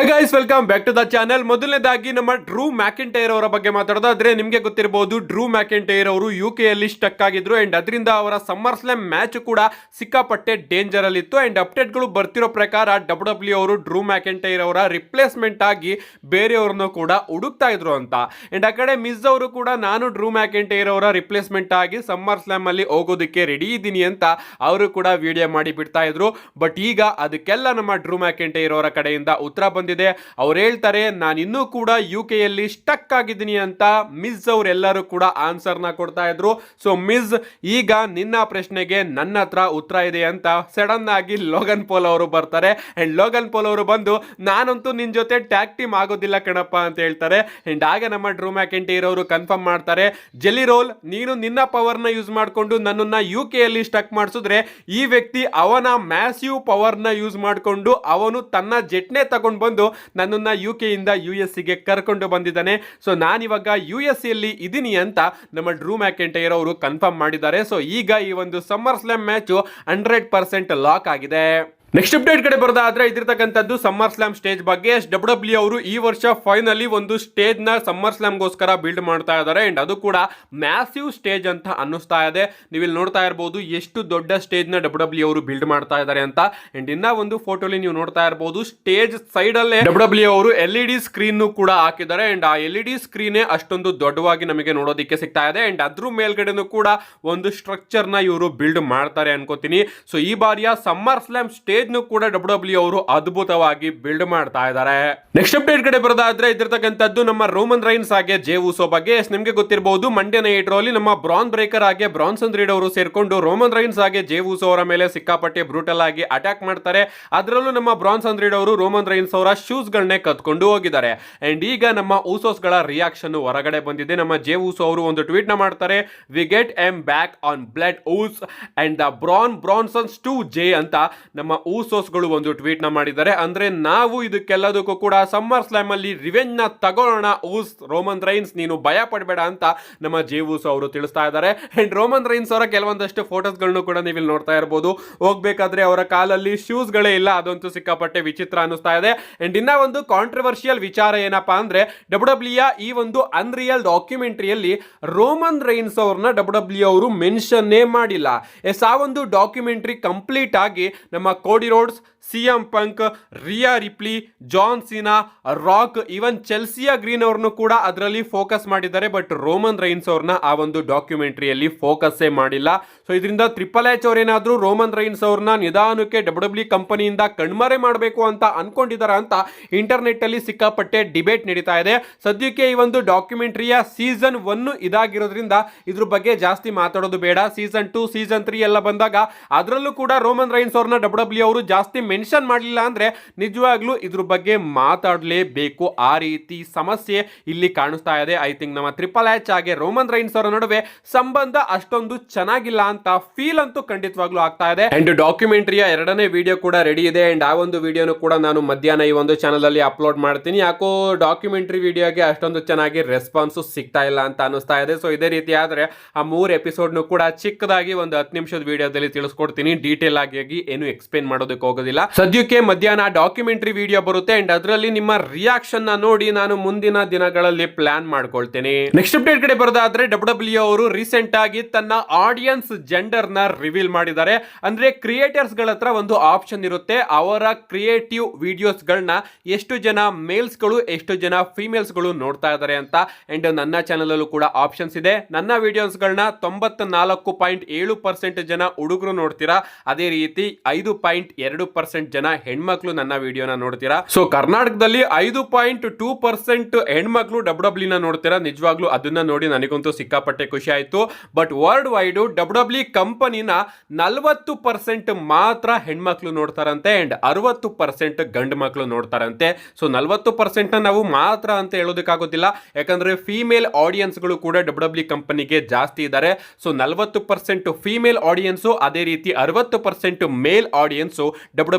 Guys welcome back to the channel. ಮೊದಲನೇದಾಗಿ ನಮ್ಮ Drew ಮ್ಯಾಕಿಂಟೈರ್ ಅವರ ಬಗ್ಗೆ ಮಾತಾಡೋದಾದ್ರೆ ನಿಮಗೆ ಗೊತ್ತಿರಬಹುದು, ಡ್ರೂ ಮ್ಯಾಕಿಂಟೈರ್ ಅವರು UK ಯಲ್ಲಿ ಸ್ಟಕ್ ಆಗಿದ್ರು ಅಂಡ್ ಅದರಿಂದ ಅವರ ಸಮ್ಮರ್ ಸ್ಲಾಮ್ ಮ್ಯಾಚ್ ಕೂಡ ಸಿಕ್ಕಾಪಟ್ಟೆ ಡೇಂಜರ್ ಅಲ್ಲಿ ಇತ್ತು. ಅಂಡ್ ಅಪ್ಡೇಟ್ಗಳು ಬರ್ತಿರೋ ಪ್ರಕಾರ WWE ಅವರು ಡ್ರೂ ಮ್ಯಾಕಿಂಟೈರ್ ಅವರ ರಿಪ್ಲೇಸ್ಮೆಂಟ್ ಆಗಿ ಬೇರೆಯವ್ರನ್ನು ಕೂಡ ಹುಡುಕ್ತಾ ಇದ್ರು ಅಂತ. ಅಂಡ್ ಆ ಕಡೆ ಮಿಸ್ ಅವರು ಕೂಡ ನಾನು ಡ್ರೂ ಮ್ಯಾಕಿಂಟೈರ್ ಅವರ ರಿಪ್ಲೇಸ್ಮೆಂಟ್ ಆಗಿ ಸಮ್ಮರ್ ಸ್ಲಾಮ್ ಅಲ್ಲಿ ಹೋಗೋದಕ್ಕೆ ರೆಡಿ ಇದ್ದೀನಿ ಅಂತ ಅವರು ಕೂಡ ವಿಡಿಯೋ ಮಾಡಿ ಬಿಡ್ತಾ ಇದ್ರು. ಬಟ್ ಈಗ ಅದಕ್ಕೆಲ್ಲ ನಮ್ಮ ಡ್ರೂ ಮ್ಯಾಕಿಂಟೈರ್ ಅವರ ಕಡೆಯಿಂದ ಉತ್ತರ ಬಂದಿದೆ. ಅವ್ರು ಹೇಳ್ತಾರೆ, ನಾನು ಇನ್ನೂ ಕೂಡ UK ಯಲ್ಲಿ ಸ್ಟಕ್ ಆಗಿದ್ದೀನಿ ಅಂತ. ಮಿಸ್ ಅವರೆಲ್ಲರೂ ಕೂಡ ಆನ್ಸರ್ ನ ಕೊಡ್ತಾ ಇದ್ರು. ಸೊ ಮಿಸ್, ಈಗ ನಿನ್ನ ಪ್ರಶ್ನೆಗೆ ನನ್ನ ಹತ್ರ ಉತ್ತರ ಇದೆ ಅಂತ ಸಡನ್ ಆಗಿ ಲೋಗನ್ ಪೋಲ್ ಅವರು ಬರ್ತಾರೆ. ಅಂಡ್ ಲೋಗನ್ ಪೋಲ್ ಅವರು ಬಂದು, ನಾನಂತೂ ನಿನ್ ಜೊತೆ ಟ್ಯಾಗ್ ಟೀಮ್ ಆಗೋದಿಲ್ಲ ಕಣಪ್ಪ ಅಂತ ಹೇಳ್ತಾರೆ. ಅಂಡ್ ಆಗ ನಮ್ಮ ಡ್ರೂ ಮ್ಯಾಕಿಂಟೈರ್ ಅವರು ಕನ್ಫರ್ಮ್ ಮಾಡ್ತಾರೆ, ಜೆಲಿ ರೋಲ್, ನೀನು ನಿನ್ನ ಪವರ್ ನ ಯೂಸ್ ಮಾಡಿಕೊಂಡು ನನ್ನನ್ನ UK ಯಲ್ಲಿ ಸ್ಟಕ್ ಮಾಡಿಸಿದ್ರೆ ಈ ವ್ಯಕ್ತಿ ಅವನ ಮ್ಯಾಸಿವ್ ಪವರ್ ನ ಯೂಸ್ ಮಾಡಿಕೊಂಡು ಅವನು ತನ್ನ ಜೆಟ್ನೇ ತಗೊಂಡು ಬಂದು ನನ್ನನ್ನ UK ಇಂದ US ಗೆ ಕರ್ಕೊಂಡು ಬಂದಿದ್ದಾನೆ. ಸೊ ನಾನಿವಾಗ US ಯಲ್ಲಿ ಇದೀನಿ ಅಂತ ನಮ್ಮ ಡ್ರೂ ಮ್ಯಾಕಿಂಟೈರ್ ಅವರು ಕನ್ಫರ್ಮ್ ಮಾಡಿದ್ದಾರೆ. ಸೊ ಈಗ ಈ ಒಂದು ಸಮ್ಮರ್ ಸ್ಲಾಮ್ ಮ್ಯಾಚ್ 100% ಲಾಕ್ ಆಗಿದೆ. ನೆಕ್ಸ್ಟ್ ಅಪ್ಡೇಟ್ ಕಡೆ ಬರೋದಾದ್ರೆ ಇದಿರ್ತಕ್ಕಂಥದ್ದು ಸಮ್ಮರ್ ಸ್ಲಾಮ್ ಸ್ಟೇಜ್ ಬಗ್ಗೆ. WWE ಅವರು ಈ ವರ್ಷ ಫೈನಲಿ ಒಂದು ಸ್ಟೇಜ್ ನ ಸಮ್ಮರ್ ಸ್ಲಾಮ್ ಗೋಸ್ಕರ ಬಿಲ್ಡ್ ಮಾಡ್ತಾ ಇದ್ದಾರೆ. ಅಂಡ್ ಅದು ಕೂಡ ಮ್ಯಾಸಿವ್ ಸ್ಟೇಜ್ ಅಂತ ಅನ್ನಿಸ್ತಾ ಇದೆ. ನೀವು ಇಲ್ಲಿ ನೋಡ್ತಾ ಇರಬಹುದು ಎಷ್ಟು ದೊಡ್ಡ ಸ್ಟೇಜ್ ನ WWE ಅವರು ಬಿಲ್ಡ್ ಮಾಡ್ತಾ ಇದ್ದಾರೆ ಅಂತ. ಅಂಡ್ ಇನ್ನ ಒಂದು ಫೋಟೋಲಿ ನೀವು ನೋಡ್ತಾ ಇರಬಹುದು, ಸ್ಟೇಜ್ ಸೈಡ್ ಅಲ್ಲೇ WWE ಅವರು LED ಸ್ಕ್ರೀನ್ ಕೂಡ ಹಾಕಿದ್ದಾರೆ. ಅಂಡ್ ಆ LED ಸ್ಕ್ರೀನ್ ಅಷ್ಟೊಂದು ದೊಡ್ಡವಾಗಿ ನಮಗೆ ನೋಡೋದಕ್ಕೆ ಸಿಗ್ತಾ ಇದೆ. ಅಂಡ್ ಅದ್ರ ಮೇಲ್ಗಡೆನೂ ಕೂಡ ಒಂದು ಸ್ಟ್ರಕ್ಚರ್ ನ ಇವರು ಬಿಲ್ಡ್ ಮಾಡ್ತಾರೆ ಅನ್ಕೋತೀನಿ. ಸೊ ಈ ಬಾರಿಯ ಸಮ್ಮರ್ ಸ್ಲಾಮ್ ಸ್ಟೇಜ್ ಕೂಡ WWE ಅವರು ಅದ್ಭುತವಾಗಿ ಬಿಲ್ಡ್ ಮಾಡ್ತಾ ಇದ್ದಾರೆ. ನೆಕ್ಸ್ಟ್ ಅಪ್ಡೇಟ್ ಕಡೆ ಬರೋದಾದ್ರೆ ಇದಿರ್ತಕ್ಕಂಥದ್ದು ನಮ್ಮ ರೋಮನ್ ರೈನ್ಸ್ ಹಾಗೆ ಜೇ ಉಸೋ ಬಗ್ಗೆ. ನಿಮಗೆ ಗೊತ್ತಿರಬಹುದು, ಮಂಡ್ಯ ನೈಟ್ ರಲ್ಲಿ ನಮ್ಮ ಬ್ರಾನ್ ಬ್ರೇಕರ್ ಹಾಗೆ ಬ್ರಾನ್ಸನ್ ರೀಡ್ ಅವರು ಸೇರ್ಕೊಂಡು ರೋಮನ್ ರೈನ್ಸ್ ಹಾಗೆ ಜೇ ಉಸೋ ಅವರ ಮೇಲೆ ಸಿಕ್ಕಾಪಟ್ಟೆ ಬ್ರೂಟಲ್ ಆಗಿ ಅಟ್ಯಾಕ್ ಮಾಡ್ತಾರೆ. ಅದರಲ್ಲೂ ನಮ್ಮ ಬ್ರಾನ್ಸನ್ ರೀಡ್ ಅವರು ರೋಮನ್ ರೈನ್ಸ್ ಅವರ ಶೂಸ್ ಗಳನ್ನೇ ಕತ್ಕೊಂಡು ಹೋಗಿದ್ದಾರೆ. ಅಂಡ್ ಈಗ ನಮ್ಮ ಊಸೋಸ್ ಗಳ ರಿಯಾಕ್ಷನ್ ಹೊರಗಡೆ ಬಂದಿದೆ. ನಮ್ಮ ಜೇ ಉಸೋ ಅವರು ಒಂದು ಟ್ವೀಟ್ ನ ಮಾಡ್ತಾರೆ, we get em back on blood uce and the Bronsons to Jey ಅಂತ ನಮ್ಮ ಊಸೋಸ್ಗಳು ಒಂದು ಟ್ವೀಟ್ ನ ಮಾಡಿದ್ದಾರೆ. ಅಂದ್ರೆ ನಾವು ಇದಕ್ಕೆಲ್ಲದಕ್ಕೂ ಕೂಡ ಸಮ್ಮರ್ ಸ್ಲಾಮ್ ಅಲ್ಲಿ ರಿವೆಂಜ್ ನ ತಗೊಳ್ಳೋಣ ಊಸ್, ರೋಮನ್ ರೈನ್ಸ್ ನೀನು ಭಯ ಪಡಬೇಡ ಅಂತ ನಮ್ಮ ಜೇ ಉಸೋ ಅವರು ತಿಳಿಸ್ತಾ ಇದ್ದಾರೆ. ಅಂಡ್ ರೋಮನ್ ರೈನ್ಸ್ ಅವರ ಕೆಲವೊಂದಷ್ಟು ಫೋಟೋಸ್ ಗಳನ್ನು ಕೂಡ ನೀವು ಇಲ್ಲಿ ನೋಡ್ತಾ ಇರಬಹುದು. ಹೋಗ್ಬೇಕಾದ್ರೆ ಅವರ ಕಾಲಲ್ಲಿ ಶೂಸ್ ಗಳೇ ಇಲ್ಲ, ಅದಂತೂ ಸಿಕ್ಕಾಪಟ್ಟೆ ವಿಚಿತ್ರ ಅನಿಸ್ತಾ ಇದೆ. ಅಂಡ್ ಇನ್ನ ಒಂದು ಕಾಂಟ್ರವರ್ಷಿಯಲ್ ವಿಚಾರ ಏನಪ್ಪಾ ಅಂದ್ರೆ, WWE ಈ ಒಂದು ಅನ್ರಿಯಲ್ ಡಾಕ್ಯುಮೆಂಟರಿಯಲ್ಲಿ ರೋಮನ್ ರೈನ್ಸ್ ಅವ್ರನ್ನ WWE ಅವರು ಮೆನ್ಷನ್ ಮಾಡಿಲ್ಲ. ಆ ಒಂದು ಡಾಕ್ಯುಮೆಂಟರಿ ಕಂಪ್ಲೀಟ್ ಆಗಿ ನಮ್ಮ ಕೋಡಿ ರೋಡ್ಸ್, CM ಪಂಕ್, ರಿಯಾ ರಿಪ್ಲಿ, ಜಾನ್ ಸೀನಾ, ರಾಕ್, ಈವನ್ ಚೆಲ್ಸಿಯಾ ಗ್ರೀನ್ ಅವ್ರನ್ನು ಕೂಡ ಅದರಲ್ಲಿ ಫೋಕಸ್ ಮಾಡಿದ್ದಾರೆ. ಬಟ್ ರೋಮನ್ ರೈನ್ಸ್ ಅವ್ರನ್ನ ಆ ಒಂದು ಡಾಕ್ಯುಮೆಂಟರಿಯಲ್ಲಿ ಫೋಕಸ್ ಮಾಡಿಲ್ಲ. ಸೊ ಇದರಿಂದ ಟ್ರಿಪಲ್ ಎಚ್ ಅವ್ರೇನಾದ್ರೂ ರೋಮನ್ ರೈನ್ಸ್ ಅವ್ರನ್ನ ನಿಧಾನಕ್ಕೆ WWE ಕಂಪನಿಯಿಂದ ಕಣ್ಮರೆ ಮಾಡಬೇಕು ಅಂತ ಅನ್ಕೊಂಡಿದಾರ ಅಂತ ಇಂಟರ್ನೆಟ್ ಅಲ್ಲಿ ಸಿಕ್ಕಾಪಟ್ಟೆ ಡಿಬೇಟ್ ನಡೀತಾ ಇದೆ. ಸದ್ಯಕ್ಕೆ ಈ ಒಂದು ಡಾಕ್ಯುಮೆಂಟರಿಯ ಸೀಸನ್ 1 ಇದಾಗಿರೋದ್ರಿಂದ ಇದ್ರ ಬಗ್ಗೆ ಜಾಸ್ತಿ ಮಾತಾಡೋದು ಬೇಡ. ಸೀಸನ್ 2, ಸೀಸನ್ 3 ಎಲ್ಲ ಬಂದಾಗ ಅದರಲ್ಲೂ ಕೂಡ ರೋಮನ್ ರೈನ್ಸ್ ಅವ್ರನ್ನ WWE ಅವರು ಜಾಸ್ತಿ ಮೆನ್ಷನ್ ಮಾಡಲಿಲ್ಲ ಅಂದ್ರೆ ನಿಜವಾಗ್ಲೂ ಇದ್ರ ಬಗ್ಗೆ ಮಾತಾಡಲೇಬೇಕು. ಆ ರೀತಿ ಸಮಸ್ಯೆ ಇಲ್ಲಿ ಕಾಣಿಸ್ತಾ ಇದೆ. ಐ ಥಿಂಕ್ ನಮ್ಮ ಟ್ರಿಪಲ್ ಎಚ್ ಹಾಗೆ ರೋಮನ್ ರೈನ್ಸ್ ಅವರ ನಡುವೆ ಸಂಬಂಧ ಅಷ್ಟೊಂದು ಚೆನ್ನಾಗಿಲ್ಲ ಅಂತ ಫೀಲ್ ಅಂತೂ ಖಂಡಿತವಾಗ್ಲೂ ಆಗ್ತಾ ಇದೆ. ಅಂಡ್ ಡಾಕ್ಯುಮೆಂಟರಿಯ 2ನೇ ವಿಡಿಯೋ ಕೂಡ ರೆಡಿ ಇದೆ. ಅಂಡ್ ಆ ಒಂದು ವಿಡಿಯೋನು ಕೂಡ ನಾನು ಮಧ್ಯಾಹ್ನ ಈ ಒಂದು ಚಾನಲ್ ಅಲ್ಲಿ ಅಪ್ಲೋಡ್ ಮಾಡ್ತೀನಿ. ಯಾಕೋ ಡಾಕ್ಯುಮೆಂಟರಿ ವಿಡಿಯೋಗೆ ಅಷ್ಟೊಂದು ಚೆನ್ನಾಗಿ ರೆಸ್ಪಾನ್ಸ್ ಸಿಗ್ತಾ ಇಲ್ಲ ಅಂತ ಅನಿಸ್ತಾ ಇದೆ. ಸೊ ಇದೇ ರೀತಿ ಆದ್ರೆ ಆ 3 ಎಪಿಸೋಡ್ನು ಕೂಡ ಚಿಕ್ಕದಾಗಿ ಒಂದು 10 ನಿಮಿಷದ ವಿಡಿಯೋದಲ್ಲಿ ತಿಳಿಸ್ಕೊಡ್ತೀನಿ. ಡೀಟೇಲ್ ಆಗಿ ಏನು ಎಕ್ಸ್ಪ್ಲೇನ್ ಮಾಡೋದಕ್ಕೆ ಹೋಗೋದಿಲ್ಲ. ಸದ್ಯಕ್ಕೆ ಮಧ್ಯಾಹ್ನ ಡಾಕ್ಯುಮೆಂಟರಿ ವಿಡಿಯೋ ಬರುತ್ತೆ. ಅಂಡ್ ಅದರಲ್ಲಿ ನಿಮ್ಮ ರಿಯಾಕ್ಷನ್ ನ ನೋಡಿ ನಾನು ಮುಂದಿನ ದಿನಗಳಲ್ಲಿ ಪ್ಲಾನ್ ಮಾಡ್ಕೊಳ್ತೇನೆ. ನೆಕ್ಸ್ಟ್ ಅಪ್ಡೇಟ್ ಕಡೆ ಬರೋದಾದ್ರೆ WWE ಅವರು ರೀಸೆಂಟ್ ಆಗಿ ತನ್ನ ಆಡಿಯನ್ಸ್ ಜೆಂಡರ್ ನ ರಿವೀಲ್ ಮಾಡಿದ್ದಾರೆ. ಅಂದ್ರೆ ಕ್ರಿಯೇಟರ್ಸ್ ಗಳ ಹತ್ರ ಒಂದು ಆಪ್ಷನ್ ಇರುತ್ತೆ, ಅವರ ಕ್ರಿಯೇಟಿವ್ ವಿಡಿಯೋಸ್ ಗಳನ್ನ ಎಷ್ಟು ಜನ ಮೇಲ್ಸ್ ಗಳು ಎಷ್ಟು ಜನ ಫಿಮೇಲ್ಸ್ ಗಳು ನೋಡ್ತಾ ಇದ್ದಾರೆ ಅಂತ. ಅಂಡ್ ನನ್ನ ಚಾನಲ್ ಅಲ್ಲೂ ಕೂಡ ಆಪ್ಷನ್ಸ್ ಇದೆ. ನನ್ನ ವಿಡಿಯೋಸ್ ಗಳನ್ನ 94.7% ಜನ ಹುಡುಗರು ನೋಡ್ತೀರಾ, ಅದೇ ರೀತಿ 5.2% ಜನ ಹೆಣ್ಮಕ್ಳು ನನ್ನ ವಿಡಿಯೋನ ನೋಡ್ತೀರಾ. ಸೊ ಕರ್ನಾಟಕದಲ್ಲಿ 5.2% ಹೆಣ್ಮಕ್ಳು WWE ನ ನೋಡ್ತೀರಾ. ನಿಜವಾಗ್ಲೂ ಅದನ್ನ ನೋಡಿ ನನಗಂತೂ ಸಿಕ್ಕಾಪಟ್ಟೆ ಖುಷಿ ಆಯ್ತು. ಬಟ್ ವರ್ಲ್ಡ್ ವೈಡ್ WWE ಕಂಪನಿನ 40% ಮಾತ್ರ ಹೆಣ್ಮಕ್ಳು ನೋಡ್ತಾರಂತೆ ಅಂಡ್ 60% ಗಂಡು ಮಕ್ಳು ನೋಡ್ತಾರಂತೆ. ಸೊ 40% ನಾವು ಮಾತ್ರ ಅಂತ ಹೇಳೋದಕ್ಕಾಗೋದಿಲ್ಲ, ಯಾಕಂದ್ರೆ ಫಿಮೇಲ್ ಆಡಿಯನ್ಸ್ ಗಳು ಕೂಡ WWE ಕಂಪನಿಗೆ ಜಾಸ್ತಿ ಇದ್ದಾರೆ. ಸೊ 40% ಫಿಮೇಲ್ ಆಡಿಯನ್ಸ್, ಅದೇ ರೀತಿ 60% ಮೇಲ್ ಆಡಿಯನ್ಸ್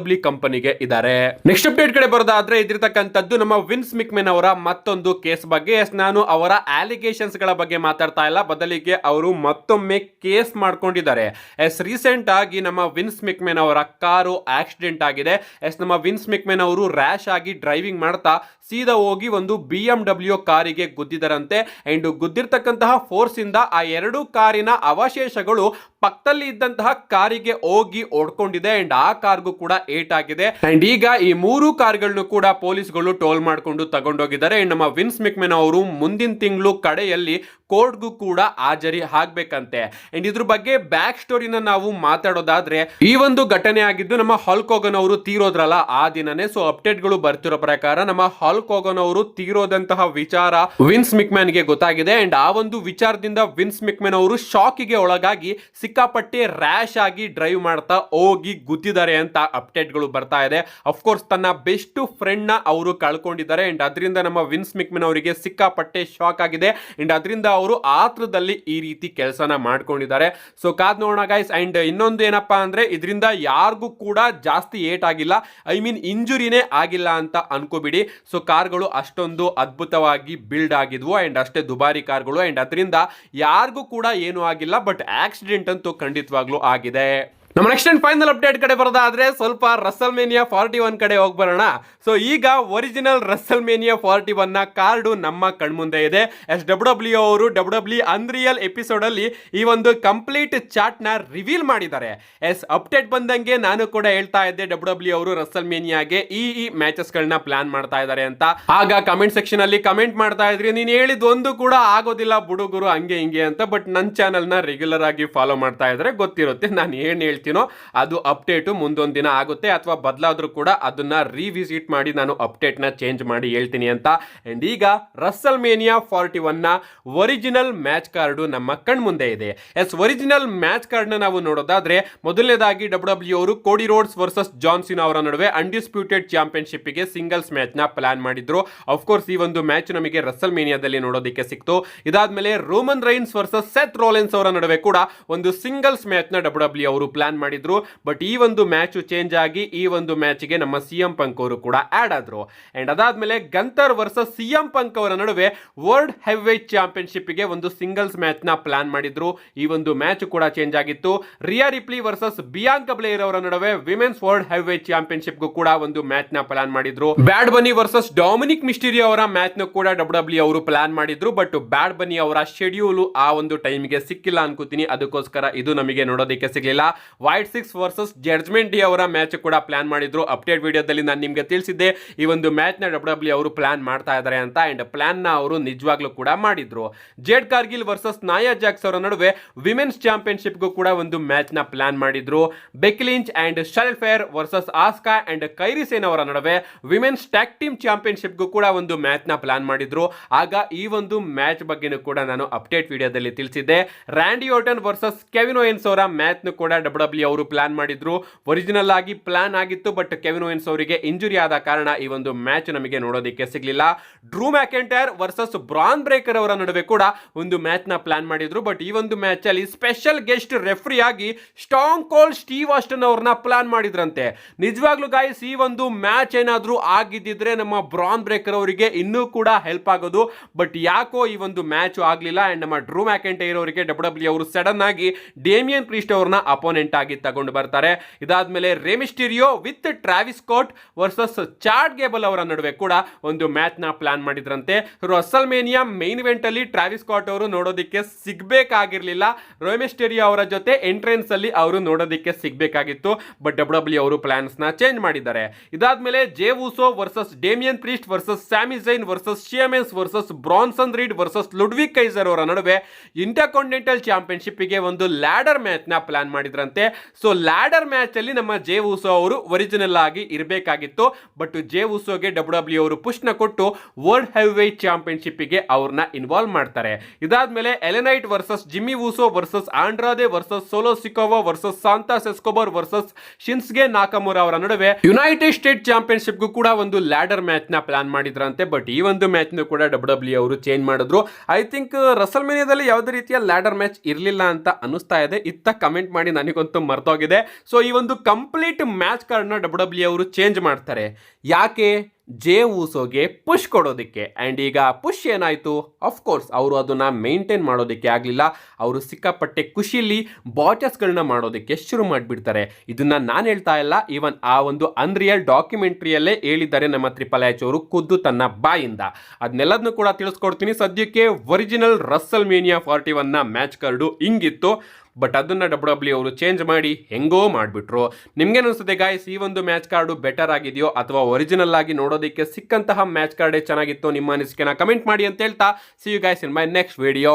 ಡಬ್ಲ್ಯೂ ಕಂಪನಿಗೆ ಇದ್ದಾರೆ. ನೆಕ್ಸ್ಟ್ ಅಪ್ಡೇಟ್ ಕಡೆ ಬರೋದಾದ್ರೆ ಇದಿರ್ತಕ್ಕಂಥದ್ದು ನಮ್ಮ ವಿನ್ಸ್ ಮಿಕ್ಮೆನ್ ಅವರ ಮತ್ತೊಂದು ಕೇಸ್ ಬಗ್ಗೆ. ನಾನು ಅವರ ಅಲಿಗೇಷನ್ಸ್ ಗಳ ಬಗ್ಗೆ ಮಾತಾಡ್ತಾ ಇಲ್ಲ, ಬದಲಿಗೆ ಅವರು ಮತ್ತೊಮ್ಮೆ ಕೇಸ್ ಮಾಡ್ಕೊಂಡಿದ್ದಾರೆ. ರೀಸೆಂಟ್ ಆಗಿ ನಮ್ಮ ವಿನ್ಸ್ ಮಿಕ್ಮೆನ್ ಅವರ ಕಾರು ಆಕ್ಸಿಡೆಂಟ್ ಆಗಿದೆ. ನಮ್ಮ ವಿನ್ಸ್ ಮಿಕ್ಮೆನ್ ಅವರು ರ್ಯಾಶ್ ಆಗಿ ಡ್ರೈವಿಂಗ್ ಮಾಡ್ತಾ ಸೀದಾ ಹೋಗಿ ಒಂದು BMW ಕಾರಿಗೆ ಗುದ್ದಿದರಂತೆ. ಅಂಡ್ ಗುದ್ದಿರ್ತಕ್ಕಂತಹ ಫೋರ್ಸ್ ಇಂದ ಆ ಎರಡು ಕಾರಿನ ಅವಶೇಷಗಳು ಪಕ್ಕದಲ್ಲಿ ಇದ್ದಂತಹ ಕಾರಿಗೆ ಹೋಗಿ ಓಡ್ಕೊಂಡಿದೆ. ಅಂಡ್ ಆ ಕಾರ್ಗೂ ಕೂಡ ಏಟ್ ಆಗಿದೆ. ಅಂಡ್ ಈಗ ಈ ಮೂರು ಕಾರ್ಗಳನ್ನು ಕೂಡ ಪೊಲೀಸ್ಗಳು ಟೋಲ್ ಮಾಡಿಕೊಂಡು ತಗೊಂಡೋಗಿದ್ದಾರೆ. ಅಂಡ್ ನಮ್ಮ ವಿನ್ಸ್ ಮಿಕ್ಮೆನ್ ಅವರು ಮುಂದಿನ ತಿಂಗಳು ಕಡೆಯಲ್ಲಿ ಕೋರ್ಟ್ಗೂ ಕೂಡ ಹಾಜರಿ ಆಗ್ಬೇಕಂತೆ. ಅಂಡ್ ಇದ್ರ ಬಗ್ಗೆ ಬ್ಯಾಕ್ ಸ್ಟೋರಿನ ನಾವು ಮಾತಾಡೋದಾದ್ರೆ ಈ ಒಂದು ಘಟನೆ ಆಗಿದ್ದು ನಮ್ಮ ಹಲ್ಕ್ ಹೋಗನ್ ಅವರು ತೀರೋದ್ರಲ್ಲ ಆ ದಿನನೇ. ಸೊ ಅಪ್ಡೇಟ್ಗಳು ಬರ್ತಿರೋ ಪ್ರಕಾರ ನಮ್ಮ ಹಲ್ಕ್ ಹೋಗನ್ ಅವರು ತೀರೋದಂತಹ ವಿಚಾರ ವಿನ್ಸ್ ಮಿಕ್ಮ್ಯಾನ್ ಗೆ ಗೊತ್ತಾಗಿದೆ. ಅಂಡ್ ಆ ಒಂದು ವಿಚಾರದಿಂದ ವಿನ್ಸ್ ಮಿಕ್ಮ್ಯಾನ್ ಅವರು ಶಾಕಿಗೆ ಒಳಗಾಗಿ ಸಿಕ್ಕಾಪಟ್ಟೆ ರ್ಯಾಶ್ ಆಗಿ ಡ್ರೈವ್ ಮಾಡ್ತಾ ಹೋಗಿ ಗುದ್ದಿದ್ದಾರೆ ಅಂತ ಅಪ್ಡೇಟ್ಗಳು ಬರ್ತಾ ಇದೆ. ಅಫ್ಕೋರ್ಸ್ ತನ್ನ ಬೆಸ್ಟ್ ಫ್ರೆಂಡ್ ನ ಅವರು ಕಳ್ಕೊಂಡಿದ್ದಾರೆ. ಅಂಡ್ ಅದರಿಂದ ನಮ್ಮ ವಿನ್ಸ್ ಮಿಕ್ಮ್ಯಾನ್ ಅವರಿಗೆ ಸಿಕ್ಕಾಪಟ್ಟೆ ಶಾಕ್ ಆಗಿದೆ. ಅಂಡ್ ಅದರಿಂದ ಅವರು ಆತ್ರದಲ್ಲಿ ಈ ರೀತಿ ಕೆಲಸನ ಮಾಡ್ಕೊಂಡಿದ್ದಾರೆ. ಸೊ ಕಾದ್ ನೋಡೋಣ ಗೈಸ್. ಅಂಡ್ ಇನ್ನೊಂದು ಏನಪ್ಪಾ ಅಂದ್ರೆ ಇದರಿಂದ ಯಾರಿಗೂ ಕೂಡ ಜಾಸ್ತಿ ಏಟ್ ಆಗಿಲ್ಲ, ಐ ಮೀನ್ ಇಂಜುರಿನೇ ಆಗಿಲ್ಲ ಅಂತ ಅನ್ಕೋಬಿಡಿ. ಸೊ ಕಾರ್ಗಳು ಅಷ್ಟೊಂದು ಅದ್ಭುತವಾಗಿ ಬಿಲ್ಡ್ ಆಗಿದ್ವು ಅಂಡ್ ಅಷ್ಟೇ ದುಬಾರಿ ಕಾರ್ಗಳು. ಅಂಡ್ ಅದರಿಂದ ಯಾರಿಗೂ ಕೂಡ ಏನೂ ಆಗಿಲ್ಲ, ಬಟ್ ಆಕ್ಸಿಡೆಂಟ್ ಅಂತೂ ಖಂಡಿತವಾಗ್ಲೂ ಆಗಿದೆ. ನಮ್ಮ ನೆಕ್ಸ್ಟ್ ಅಂಡ್ ಫೈನಲ್ ಅಪ್ಡೇಟ್ ಕಡೆ ಬರೋದಾದ್ರೆ ಸ್ವಲ್ಪ ರಸಲ್ಮೇನಿಯಾ 41 ಕಡೆ ಹೋಗಿ ಬರೋಣ. ಸೊ ಈಗ ಒರಿಜಿನಲ್ ರಸಲ್ಮೇನಿಯಾ 41 ನ ಕಾರ್ಡು ನಮ್ಮ ಕಣ್ಮುಂದೆ ಇದೆ. WWE ಅವರು WWE ಅನ್ರಿಯಲ್ ಎಪಿಸೋಡ್ ಅಲ್ಲಿ ಈ ಒಂದು ಕಂಪ್ಲೀಟ್ ಚಾರ್ಟ್ ನ ರಿವೀಲ್ ಮಾಡಿದ್ದಾರೆ. ಅಪ್ಡೇಟ್ ಬಂದಂಗೆ ನಾನು ಕೂಡ ಹೇಳ್ತಾ ಇದ್ದೆ WWE ಅವರು ರಸಲ್ಮೇನಿಯಾಗೆ ಈ ಮ್ಯಾಚಸ್ ಗಳನ್ನ ಪ್ಲಾನ್ ಮಾಡ್ತಾ ಇದ್ದಾರೆ ಅಂತ. ಆಗ ಕಮೆಂಟ್ ಸೆಕ್ಷನ್ ಅಲ್ಲಿ ಕಮೆಂಟ್ ಮಾಡ್ತಾ ಇದ್ರಿ, ನೀನು ಹೇಳಿದ್ ಒಂದು ಕೂಡ ಆಗೋದಿಲ್ಲ ಬುಡುಗುರು ಹಂಗೆ ಹಿಂಗೆ ಅಂತ. ಬಟ್ ನನ್ನ ಚಾನಲ್ ನ ರೆಗ್ಯುಲರ್ ಆಗಿ ಫಾಲೋ ಮಾಡ್ತಾ ಇದ್ರೆ ಗೊತ್ತಿರುತ್ತೆ ನಾನು ಏನ್ ಹೇಳ್ತೀನಿ ಅದು ಅಪ್ಡೇಟು ಮುಂದೊಂದು ದಿನ ಆಗುತ್ತೆ, ಅಥವಾ ಬದಲಾದ್ರೂ ಕೂಡ ಅದನ್ನ ರಿವಿಸಿಟ್ ಮಾಡಿ ನಾನು ಅಪ್ಡೇಟ್ ನ ಚೇಂಜ್ ಮಾಡಿ ಹೇಳ್ತೀನಿ ಅಂತ. ಅಂಡ್ ಈಗ ರಸಲ್ಮೇನಿಯಾ 41 ನ ಒರಿಜಿನಲ್ ಮ್ಯಾಚ್ ಕಾರ್ಡು ನಮ್ಮ ಕಣ್ ಮುಂದೆ ಇದೆ. ಒರಿಜಿನಲ್ ಮ್ಯಾಚ್ ಕಾರ್ಡ್ ನ ನಾವು ನೋಡೋದಾದ್ರೆ ಮೊದಲನೇದಾಗಿ WWE ಅವರು Cody Rhodes versus John Cena ಅವರ ನಡುವೆ ಅನ್ಡಿಸ್ಪ್ಯೂಟೆಡ್ ಚಾಂಪಿಯನ್ಶಿಪ್ ಗೆ ಸಿಂಗಲ್ಸ್ ಮ್ಯಾಚ್ ನ ಪ್ಲಾನ್ ಮಾಡಿದ್ರು. ಅಫ್ಕೋರ್ಸ್ ಈ ಒಂದು ಮ್ಯಾಚ್ ನಮಗೆ ರಸಲ್ಮೇನಿಯಾದಲ್ಲಿ ನೋಡೋದಕ್ಕೆ ಸಿಕ್ತು. ಇದಾದ್ಮೇಲೆ Roman Reigns versus Seth Rollins ಅವರ ನಡುವೆ ಕೂಡ ಒಂದು ಸಿಂಗಲ್ಸ್ ಮ್ಯಾಚ್ ನ WWE ಅವರು ಪ್ಲಾನ್ ಮಾಡಿದ್ರು. ಬಟ್ ಈ ಒಂದು ಮ್ಯಾಚ್ ಚೇಂಜ್ ಆಗಿ ಈ ಒಂದು ಮ್ಯಾಚ್ ಗೆ ನಮ್ಮ CM ಪಂಕ್ ಅವರು ಕೂಡ ಆಡ್ ಆದ್ರು. ಅಂಡ್ ಅದಾದ್ಮೇಲೆ ಗಂತರ್ ವರ್ಸಸ್ CM ಪಂಕ್ ಅವರ ನಡುವೆ ವರ್ಲ್ಡ್ ಹೆವಿವೇಟ್ ಚಾಂಪಿಯನ್ಶಿಪ್ ಗೆ ಒಂದು ಸಿಂಗಲ್ಸ್ ಮ್ಯಾಚ್ ನ ಪ್ಲಾನ್ ಮಾಡಿದ್ರು. ಈ ಒಂದು ಮ್ಯಾಚ್ ಕೂಡ ಚೇಂಜ್ ಆಗಿತ್ತು. ರಿಯಾ ರಿಪ್ಲಿ ವರ್ಸಸ್ ಬಿಯಾಂಕಾ ಬ್ಲೇರ್ ಅವರ ನಡುವೆ ವಿಮೆನ್ಸ್ ವರ್ಲ್ಡ್ ಹೆವಿವೇಟ್ ಚಾಂಪಿಯನ್ಶಿಪ್ ಗೂ ಕೂಡ ಒಂದು ಮ್ಯಾಚ್ ನ ಪ್ಲಾನ್ ಮಾಡಿದ್ರು. ಬ್ಯಾಡ್ ಬನಿ ವರ್ಸಸ್ ಡೊಮಿನಿಕ್ ಮಿಸ್ಟೀರಿಯೋ ಅವರ ಮ್ಯಾಚ್ ನ ಕೂಡ WWE ಅವರು ಪ್ಲಾನ್ ಮಾಡಿದ್ರು. ಬಟ್ ಬ್ಯಾಡ್ ಬನಿ ಅವರ ಶೆಡ್ಯೂಲ್ ಆ ಒಂದು ಟೈಮ್ ಗೆ ಸಿಕ್ಕಿಲ್ಲ ಅನ್ಕೋತೀನಿ, ಅದಕ್ಕೋಸ್ಕರ ಇದು ನಮಗೆ ನೋಡೋದಕ್ಕೆ ಸಿಗಲಿಲ್ಲ. ವೈಟ್ 6 ವರ್ಸಸ್ ಜಡ್ಜ್ಮೆಂಟ್ ಡೇ ಅವರ ಮ್ಯಾಚ್ ಕೂಡ ಪ್ಲಾನ್ ಮಾಡಿದ್ರು. ಅಪ್ಡೇಟ್ ವಿಡಿಯೋದಲ್ಲಿ ನಾನು ನಿಮಗೆ ತಿಳಿಸಿದ್ದೆ ಈ ಒಂದು ಮ್ಯಾಚ್ ನ WWE ಅವರು ಪ್ಲಾನ್ ಮಾಡ್ತಾ ಇದ್ದಾರೆ ಅಂತ. ಅಂಡ್ ಪ್ಲಾನ್ ನ ಅವರು ನಿಜವಾಗ್ಲೂ ಕೂಡ ಮಾಡಿದ್ರು. ಜೇಡ್ ಕಾರ್ಗಿಲ್ ವರ್ಸಸ್ ನಾಯಾ ಜಾಕ್ಸ್ ಅವರ ನಡುವೆ ವಿಮೆನ್ಸ್ ಚಾಂಪಿಯನ್ಶಿಪ್ ಗೂ ಕೂಡ ಒಂದು ಮ್ಯಾಚ್ ನ ಪ್ಲಾನ್ ಮಾಡಿದ್ರು. Becky Lynch and Charlotte Flair versus Asuka and Kairi Sane ಅವರ ನಡುವೆ ವಿಮೆನ್ಸ್ ಟ್ಯಾಗ್ ಟೀಮ್ ಚಾಂಪಿಯನ್ಶಿಪ್ ಗೂ ಕೂಡ ಒಂದು ಮ್ಯಾಚ್ ನ ಪ್ಲಾನ್ ಮಾಡಿದ್ರು. ಆಗ ಈ ಒಂದು ಮ್ಯಾಚ್ ಬಗ್ಗೆನೂ ಕೂಡ ನಾನು ಅಪ್ಡೇಟ್ ವಿಡಿಯೋದಲ್ಲಿ ತಿಳಿಸಿದ್ದೆ. ರ್ಯಾಂಡಿ ಆರ್ಟನ್ ವರ್ಸಸ್ ಕೆವಿನ್ ಓಯನ್ಸ್ ಅವರ ಮ್ಯಾಚ್ ನು ಕೂಡ WWE ಅವರು ಪ್ಲಾನ್ ಮಾಡಿದ್ರು. ಒರಿಜಿನಲ್ ಆಗಿ ಪ್ಲಾನ್ ಆಗಿತ್ತು, ಬಟ್ ಕೆವಿನ್ ಓಯನ್ಸ್ ಅವರಿಗೆ ಇಂಜುರಿ ಆದ ಕಾರಣ ಈ ಒಂದು ಮ್ಯಾಚ್ ನಮಗೆ ನೋಡೋದಕ್ಕೆ ಸಿಗಲಿಲ್ಲ. Drew McIntyre versus Bron Breakker ಅವರ ನಡುವೆ ಕೂಡ ಒಂದು ಮ್ಯಾಚ್ ನ ಪ್ಲಾನ್ ಮಾಡಿದ್ರು. ಬಟ್ ಈ ಒಂದು ಮ್ಯಾಚ್ ಅಲ್ಲಿ ಸ್ಪೆಷಲ್ ಗೆಸ್ಟ್ ರೆಫ್ರಿ ಆಗಿ ಸ್ಟಾಂಗ್ ಕೋಲ್ಡ್ ಸ್ಟೀವ್ ಆಸ್ಟನ್ ಅವರನ್ನ ಪ್ಲಾನ್ ಮಾಡಿದ್ರಂತೆ. ನಿಜವಾಗ್ಲೂ ಗಾಯ್ಸ್ ಈ ಒಂದು ಮ್ಯಾಚ್ ಏನಾದ್ರೂ ಆಗಿದ್ದಿದ್ರೆ ನಮ್ಮ ಬ್ರಾನ್ ಬ್ರೇಕರ್ ಅವರಿಗೆ ಇನ್ನೂ ಕೂಡ ಹೆಲ್ಪ್ ಆಗೋದು. ಬಟ್ ಯಾಕೋ ಈ ಒಂದು ಮ್ಯಾಚ್ ಆಗ್ಲಿಲ್ಲ. ಅಂಡ್ ನಮ್ಮ ಡ್ರೂ ಮ್ಯಾಕೆಂಟೈರ್ ಅವರಿಗೆ WWE ಅವರು ಸಡನ್ ಆಗಿ ಡೇಮಿಯನ್ ಪ್ರೀಸ್ಟ್ ಅವರನ್ನ ಅಪೋನೆಂಟ್ ಆಗಿ ತಗೊಂಡು ಬರ್ತಾರೆ. ಇದಾದ್ಮೇಲೆ Rey Mysterio with Travis Scott versus Chad Gable ಅವರ ನಡುವೆ ಕೂಡ ಒಂದು ಮ್ಯಾಚ್ ನ ಪ್ಲಾನ್ ಮಾಡಿದ್ರಂತೆ. ರಸಲ್ಮೇನಿಯಾ ಮೇನ್ ಇವೆಂಟ್ ಅಲ್ಲಿ ಟ್ರಾವಿಸ್ ಸ್ಕಾಟ್ ಅವರು ನೋಡೋದಕ್ಕೆ ಸಿಗ್ಬೇಕಾಗಿರ್ಲಿಲ್ಲ. ರೆಮಿಸ್ಟೀರಿಯೋ ಅವರ ಜೊತೆ ಎಂಟ್ರೆನ್ಸ್ ಅಲ್ಲಿ ಅವರು ನೋಡೋದಕ್ಕೆ ಸಿಗ್ಬೇಕಾಗಿತ್ತು. ಬಟ್ WWE ಅವರು ಪ್ಲಾನ್ಸ್ ನ ಚೇಂಜ್ ಮಾಡಿದ್ದಾರೆ. ಇದಾದ್ಮೇಲೆ Jey Uso versus Damian Priest versus Sami Zayn versus Sheamus versus Bronson Reed versus Ludwig Kaiser ಅವರ ನಡುವೆ ಇಂಟರ್ಕಾಂಟಿನೆಂಟಲ್ ಚಾಂಪಿಯನ್ಶಿಪ್ ಗೆ ಒಂದು ಲ್ಯಾಡರ್ ಮ್ಯಾಚ್ ನ ಪ್ಲಾನ್ ಮಾಡಿದ್ರಂತೆ. ಸೊ ಲ್ಯಾಡರ್ ಮ್ಯಾಚ್ ಅಲ್ಲಿ ನಮ್ಮ ಜೇ ಊಸೋ ಅವರು ಒರಿಜಿನಲ್ ಆಗಿ ಇರಬೇಕಾಗಿತ್ತು. ಬಟ್ ಜೇ ಊಸೋಗೆ WWE ಅವರು ಪುಷ್ ನ ಕೊಟ್ಟು ವರ್ಲ್ಡ್ ಹೆವಿವೇಟ್ ಚಾಂಪಿಯನ್ಶಿಪ್ ಗೆ ಅವ್ರನ್ನ ಇನ್ವಾಲ್ವ್ ಮಾಡ್ತಾರೆ. ಇದಾದ್ಮೇಲೆ LA Knight versus Jimmy Uso versus Andrade versus Solo Sikoa versus Santos Escobar versus Shinsuke Nakamura ಅವರ ನಡುವೆ ಯುನೈಟೆಡ್ ಸ್ಟೇಟ್ ಚಾಂಪಿಯನ್ಶಿಪ್ ಗೂ ಕೂಡ ಒಂದು ಲ್ಯಾಡರ್ ಮ್ಯಾಚ್ ನ ಪ್ಲಾನ್ ಮಾಡಿದ್ರಂತೆ. ಬಟ್ ಈ ಒಂದು ಮ್ಯಾಚ್ ನ ಕೂಡ WWE ಅವರು ಚೇಂಜ್ ಮಾಡಿದ್ರು. ಐ ಥಿಂಕ್ ರಸಲ್ಮೇನಿಯಾದಲ್ಲಿ ಯಾವುದೇ ರೀತಿಯ ಲ್ಯಾಡರ್ ಮ್ಯಾಚ್ ಇರಲಿಲ್ಲ ಅಂತ ಅನಿಸ್ತಾ ಇದೆ. ಇತ್ತ ಕಮೆಂಟ್ ಮಾಡಿ, ನನಗಂತೂ ಮರ್ತೋಗಿದೆ. ಸೊ ಈ ಒಂದು ಕಂಪ್ಲೀಟ್ ಮ್ಯಾಚ್ ಕಾರ್ಡ್ನ ಡಬ್ಲ್ಯೂ ಅವರು ಚೇಂಜ್ ಮಾಡ್ತಾರೆ. ಯಾಕೆ? ಜೇ ಊಸೋಗೆ ಪುಷ್ ಕೊಡೋದಕ್ಕೆ. ಆ್ಯಂಡ್ ಈಗ ಪುಷ್ ಏನಾಯಿತು? ಅಫ್ಕೋರ್ಸ್ ಅವರು ಅದನ್ನು ಮೇಂಟೈನ್ ಮಾಡೋದಕ್ಕೆ ಆಗಲಿಲ್ಲ. ಅವರು ಸಿಕ್ಕಾಪಟ್ಟೆ ಖುಷಿಯಲ್ಲಿ ಬಾಚಸ್ಗಳನ್ನ ಮಾಡೋದಕ್ಕೆ ಶುರು ಮಾಡಿಬಿಡ್ತಾರೆ. ಇದನ್ನು ನಾನು ಹೇಳ್ತಾ ಇಲ್ಲ, ಈವನ್ ಆ ಒಂದು ಅನ್ರಿಯಲ್ ಡಾಕ್ಯುಮೆಂಟ್ರಿಯಲ್ಲೇ ಹೇಳಿದ್ದಾರೆ ನಮ್ಮ ಟ್ರಿಪಲ್ ಎಚ್ ಅವರು ಖುದ್ದು ತನ್ನ ಬಾಯಿಂದ. ಅದನ್ನೆಲ್ಲದನ್ನು ಕೂಡ ತಿಳಿಸ್ಕೊಡ್ತೀನಿ. ಸದ್ಯಕ್ಕೆ ಒರಿಜಿನಲ್ ರಸ್ಸಲ್ ಮೇನಿಯಾ 41ನ ಮ್ಯಾಚ್ ಕಾರ್ಡು ಹಿಂಗಿತ್ತು. ಬಟ್ ಅದನ್ನು ಡಬ್ಲ್ಯೂ ಅವರು ಚೇಂಜ್ ಮಾಡಿ ಹೆಂಗೋ ಮಾಡಿಬಿಟ್ರು. ನಿಮ್ಗೇನು ಅನಿಸುತ್ತೆ ಗಾಯ್ಸ್? ಈ ಒಂದು ಮ್ಯಾಚ್ ಕಾರ್ಡು ಬೆಟರ್ ಆಗಿದೆಯೋ ಅಥವಾ ಒರಿಜಿನಲ್ ಆಗಿ ನೋಡೋದಕ್ಕೆ ಸಿಕ್ಕಂತಹ ಮ್ಯಾಚ್ ಕಾರ್ಡೇ ಚೆನ್ನಾಗಿತ್ತು? ನಿಮ್ಮ ಅನಿಸಿಕೆನ ಕಮೆಂಟ್ ಮಾಡಿ ಅಂತ ಹೇಳ್ತಾ, see you guys in my next video.